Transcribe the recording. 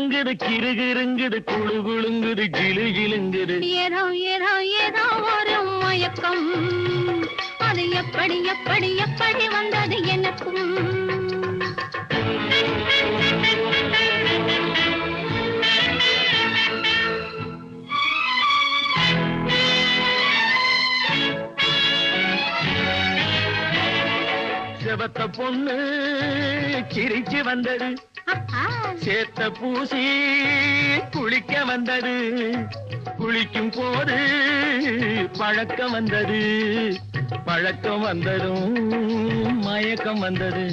கலங்குது கிறுகிறுங்குது குழு குழுங்குது ஜிலு ஜிலுங்குது ஏதோ ஏதோ ஏதோ ஒரு மயக்கம் அது எப்படி எப்படி எப்படி வந்தது எனக்கும் செவத்த பொண்ணு சிரிச்சு வந்தது சேத்த பூசி குளிக்க வந்தது குளிக்கும் போது பழக்கம் வந்தது பழக்கம் வந்ததும் மயக்கம் வந்தது